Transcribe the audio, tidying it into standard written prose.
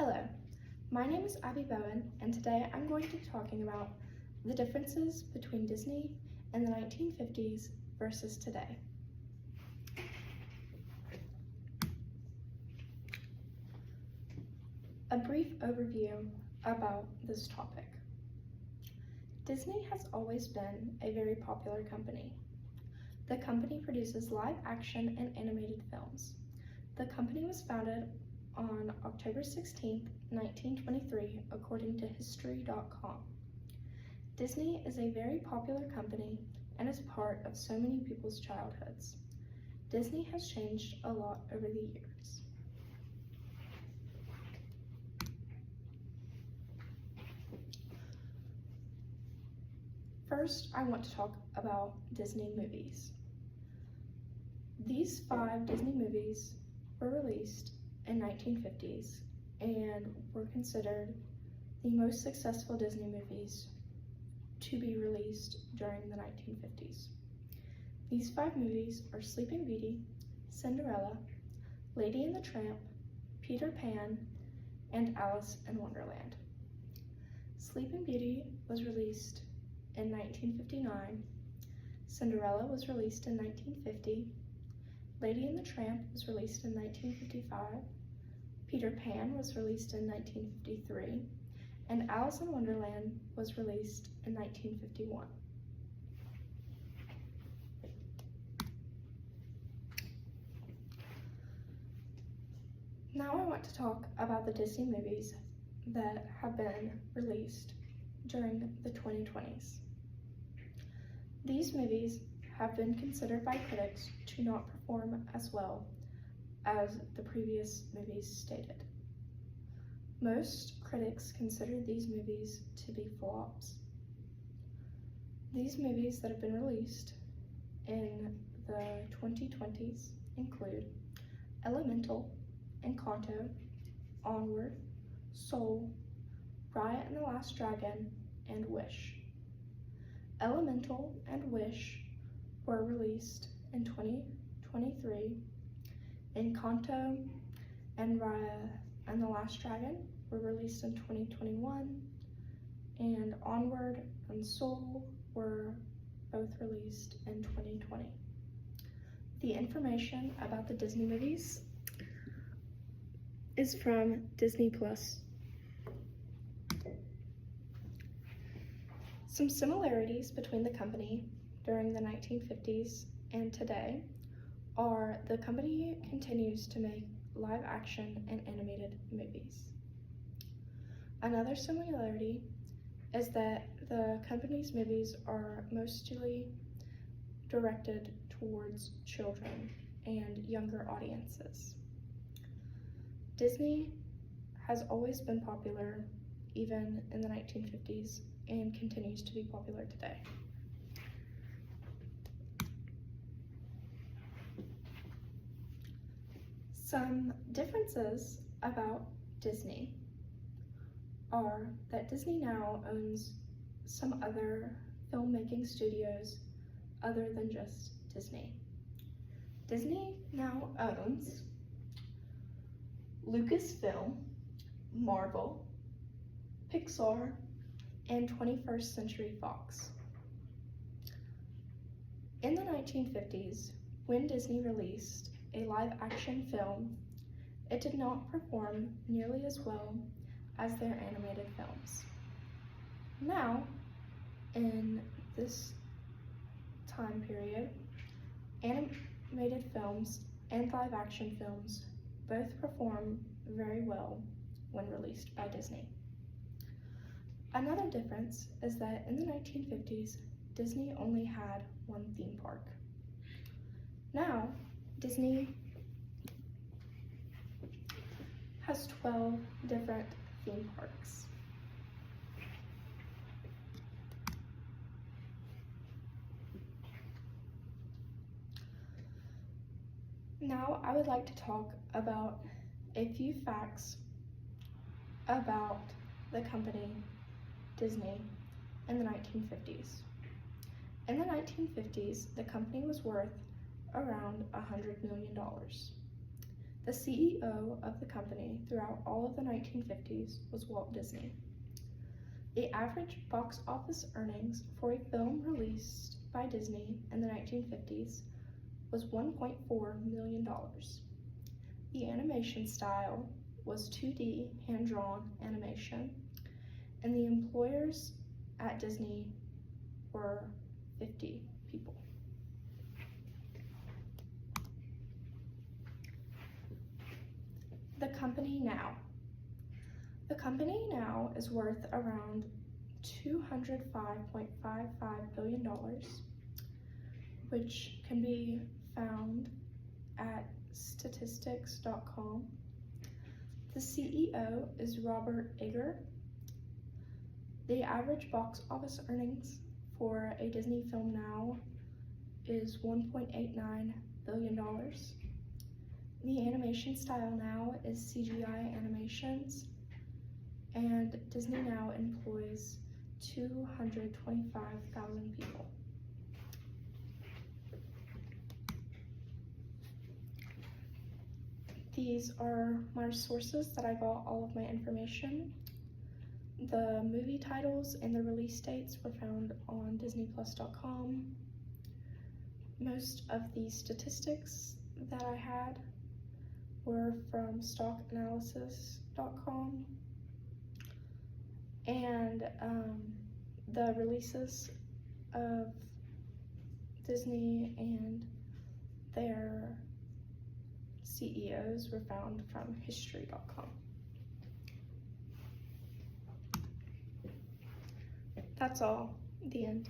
Hello, my name is Abby Bowen, and today I'm going to be talking about the differences between Disney in the 1950s versus today. A brief overview about this topic. Disney has always been a very popular company. The company produces live action and animated films. The company was founded on October 16, 1923, according to History.com. Disney is a very popular company and is part of so many people's childhoods. Disney has changed a lot over the years. First, I want to talk about Disney movies. These 5 Disney movies were released in 1950s and were considered the most successful Disney movies to be released during the 1950s. These 5 movies are Sleeping Beauty, Cinderella, Lady and the Tramp, Peter Pan, and Alice in Wonderland. Sleeping Beauty was released in 1959, Cinderella was released in 1950, Lady and the Tramp was released in 1955, Peter Pan was released in 1953, and Alice in Wonderland was released in 1951. Now I want to talk about the Disney movies that have been released during the 2020s. These movies have been considered by critics to not perform as well as the previous movies stated. Most critics consider these movies to be flops. These movies that have been released in the 2020s include Elemental, Encanto, Onward, Soul, Raya and the Last Dragon, and Wish. Elemental and Wish were released in 2023. Encanto and Raya and the Last Dragon were released in 2021. And Onward and Soul were both released in 2020. The information about the Disney movies is from Disney Plus. Some similarities between the company during the 1950s and today are the company continues to make live action and animated movies. Another similarity is that the company's movies are mostly directed towards children and younger audiences. Disney has always been popular even in the 1950s and continues to be popular today. Some differences about Disney are that Disney now owns some other filmmaking studios other than just Disney. Disney now owns Lucasfilm, Marvel, Pixar, and 21st Century Fox. In the 1950s, when Disney released a live-action film, it did not perform nearly as well as their animated films. Now, in this time period, animated films and live-action films both perform very well when released by Disney. Another difference is that in the 1950s, Disney only had one theme park. Now, Disney has 12 different theme parks. Now, I would like to talk about a few facts about the company Disney in the 1950s. In the 1950s, the company was worth around $100 million. The CEO of the company throughout all of the 1950s was Walt Disney. The average box office earnings for a film released by Disney in the 1950s was $1.4 million. The animation style was 2D hand-drawn animation, and the employers at Disney were 50 people. The company now. The company now is worth around $205.55 billion, which can be found at statistics.com. The CEO is Robert Iger. The average box office earnings for a Disney film now is $1.89 billion. The animation style now is CGI animations, and Disney now employs 225,000 people. These are my sources that I got all of my information. The movie titles and the release dates were found on disneyplus.com. Most of the statistics that I had were from stockanalysis.com, and the releases of Disney and their CEOs were found from history.com. That's all. The end.